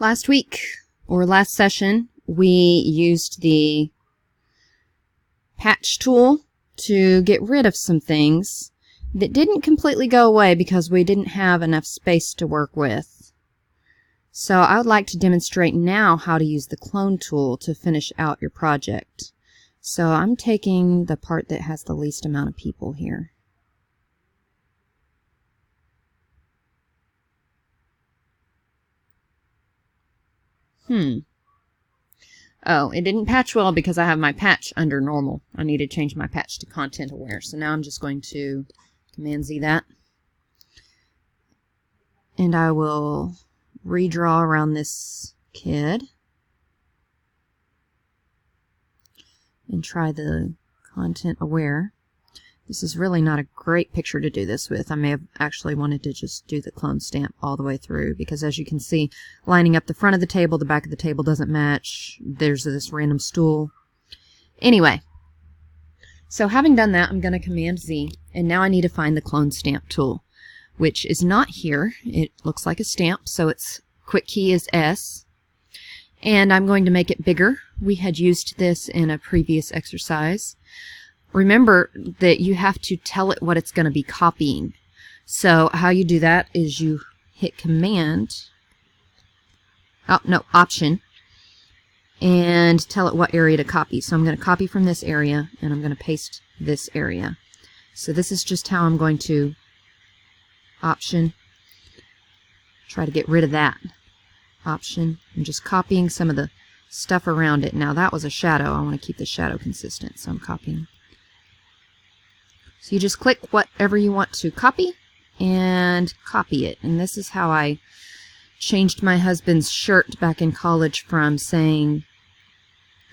Last week, or last session, we used the patch tool to get rid of some things that didn't completely go away because we didn't have enough space to work with. So I would like to demonstrate now how to use the clone tool to finish out your project. So I'm taking the part that has the least amount of people here. Oh, it didn't patch well because I have my patch under normal. I need to change my patch to content aware. So now I'm just going to Command Z that. And I will redraw around this kid. And try the content aware. This is really not a great picture to do this with. I may have actually wanted to just do the clone stamp all the way through because, as you can see, lining up the front of the table, the back of the table doesn't match. There's this random stool. Anyway, so having done that, I'm going to Command Z, and now I need to find the clone stamp tool, which is not here. It looks like a stamp, so its quick key is S. And I'm going to make it bigger. We had used this in a previous exercise. Remember that you have to tell it what it's going to be copying. So how you do that is you hit Option, and tell it what area to copy. So I'm going to copy from this area, and I'm going to paste this area. So this is just how I'm going to Option, try to get rid of that. Option, I'm just copying some of the stuff around it. Now that was a shadow. I want to keep the shadow consistent, so I'm copying. So you just click whatever you want to copy and copy it. And this is how I changed my husband's shirt back in college from saying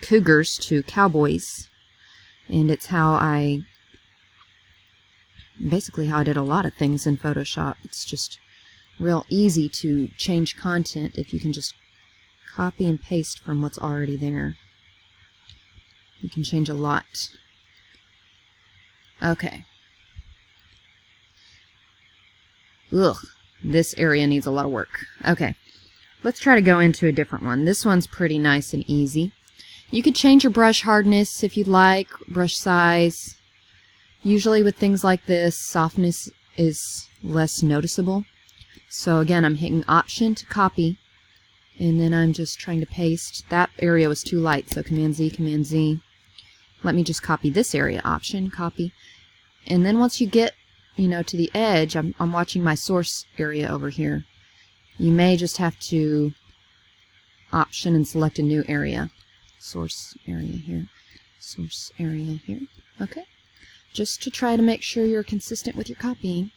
Cougars to Cowboys. And it's basically how I did a lot of things in Photoshop. It's just real easy to change content if you can just copy and paste from what's already there. You can change a lot. Okay. Ugh, this area needs a lot of work. Okay, let's try to go into a different one. This one's pretty nice and easy. You could change your brush hardness if you'd like, brush size. Usually with things like this, softness is less noticeable. So again, I'm hitting Option to copy, and then I'm just trying to paste. That area was too light, so Command Z, Command Z. Let me just copy this area. Option, copy. And then once you get, to the edge, I'm watching my source area over here. You may just have to Option and select a new area. Source area here. Source area here. Okay. Just to try to make sure you're consistent with your copying.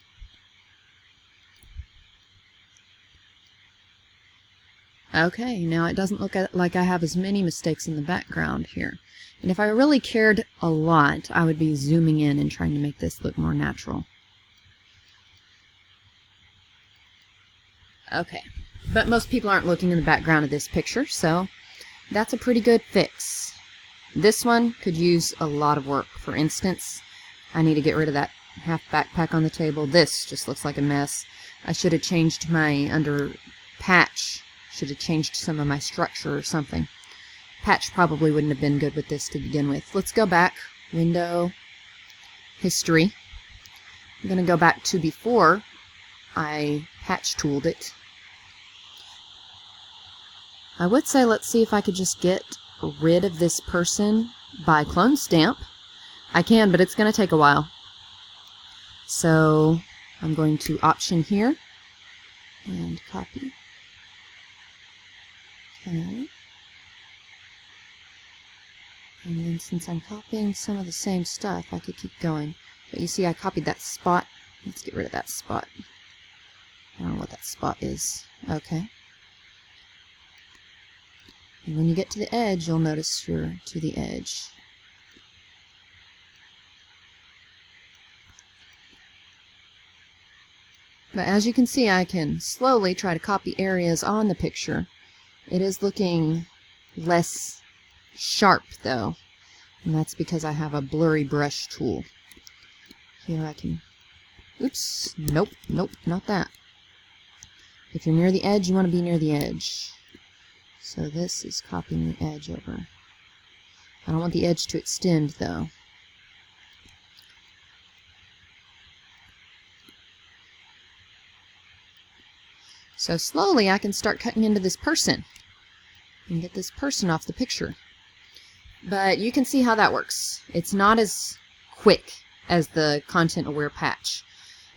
Okay, now it doesn't look like I have as many mistakes in the background here. And if I really cared a lot, I would be zooming in and trying to make this look more natural. Okay, but most people aren't looking in the background of this picture, so that's a pretty good fix. This one could use a lot of work. For instance, I need to get rid of that half backpack on the table. This just looks like a mess. I should have changed my under patch. Should have changed some of my structure or something. Patch probably wouldn't have been good with this to begin with. Let's go back. Window, History. I'm going to go back to before I patch tooled it. I would say let's see if I could just get rid of this person by clone stamp. I can, but it's going to take a while. So I'm going to Option here and copy. Okay. And then since I'm copying some of the same stuff, I could keep going. But you see I copied that spot. Let's get rid of that spot. I don't know what that spot is. Okay. And when you get to the edge, you'll notice you're to the edge. But as you can see, I can slowly try to copy areas on the picture. It is looking less sharp, though. And that's because I have a blurry brush tool. Here I can... Oops. Nope, not that. If you're near the edge, you want to be near the edge. So this is copying the edge over. I don't want the edge to extend though. So slowly I can start cutting into this person and get this person off the picture. But you can see how that works. It's not as quick as the content aware patch.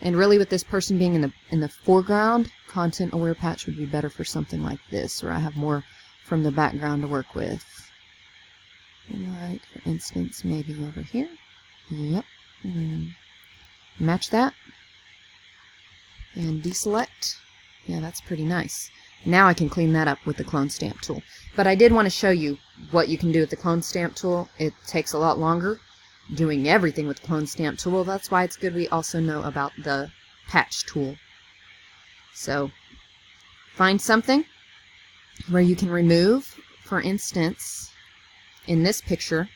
And really with this person being in the foreground, content aware patch would be better for something like this, where I have more from the background to work with. Like, for instance, maybe over here. Yep. Match that. And deselect. Yeah, that's pretty nice. Now I can clean that up with the clone stamp tool. But I did want to show you what you can do with the clone stamp tool. It takes a lot longer doing everything with the clone stamp tool. That's why it's good we also know about the patch tool. So find something where you can remove. For instance, in this picture,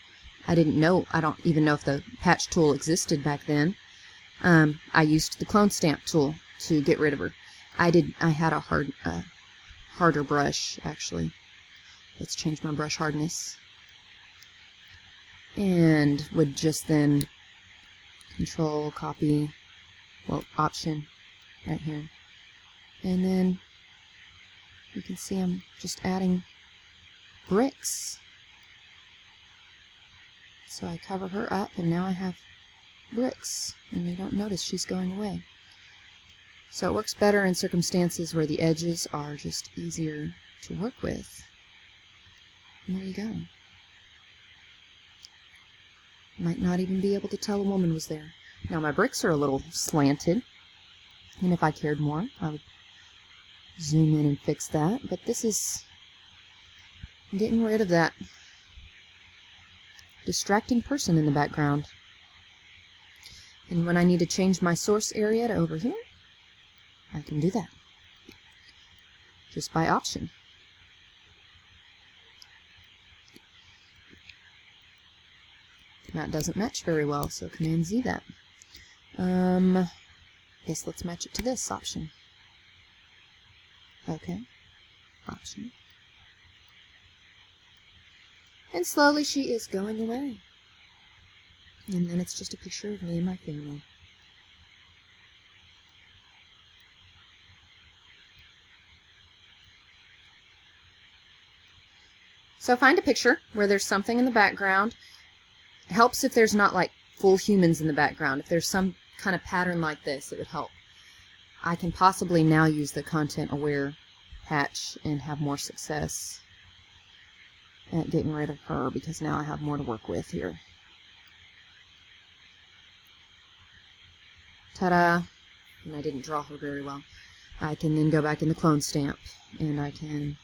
I don't even know if the patch tool existed back then. I used the clone stamp tool to get rid of her. I had a harder brush, actually. Let's change my brush hardness. And would just then control, copy, well, option right here. And then you can see I'm just adding bricks. So I cover her up and now I have bricks and you don't notice she's going away. So it works better in circumstances where the edges are just easier to work with. And there you go. Might not even be able to tell a woman was there. Now my bricks are a little slanted, and if I cared more I would zoom in and fix that, but this is getting rid of that distracting person in the background. And when I need to change my source area to over here, I can do that just by option. That doesn't match very well, so Command Z that. Guess let's match it to this option. Okay, option. And slowly she is going away. And then it's just a picture of me and my family. So find a picture where there's something in the background. It helps if there's not like full humans in the background. If there's some kind of pattern like this, it would help. I can possibly now use the content aware patch and have more success at getting rid of her because now I have more to work with here. Ta-da! And I didn't draw her very well. I can then go back in the clone stamp and I can,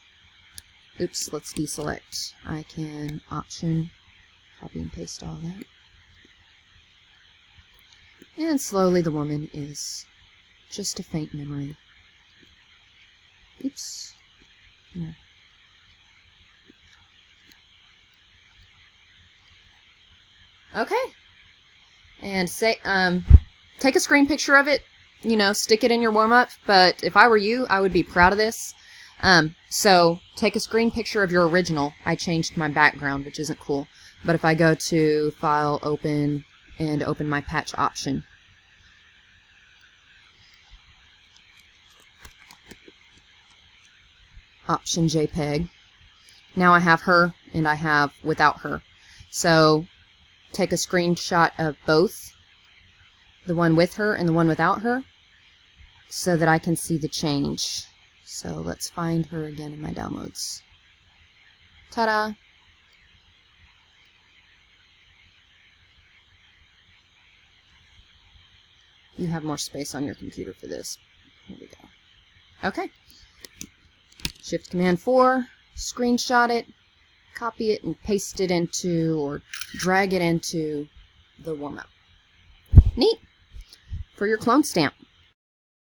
oops, let's deselect. I can option, copy and paste all that. And slowly the woman is just a faint memory. Oops. Yeah. Okay. And say, take a screen picture of it, you know, stick it in your warm-up, but if I were you, I would be proud of this. So take a screen picture of your original. I changed my background, which isn't cool. But if I go to File, Open, and open my patch option, option JPEG, now I have her and I have without her. So take a screenshot of both, the one with her and the one without her, so that I can see the change. So let's find her again in my downloads. Ta-da! You have more space on your computer for this. Here we go. Okay. Shift Command 4, screenshot it, copy it, and paste it into, or drag it into the warm-up. Neat! For your clone stamp.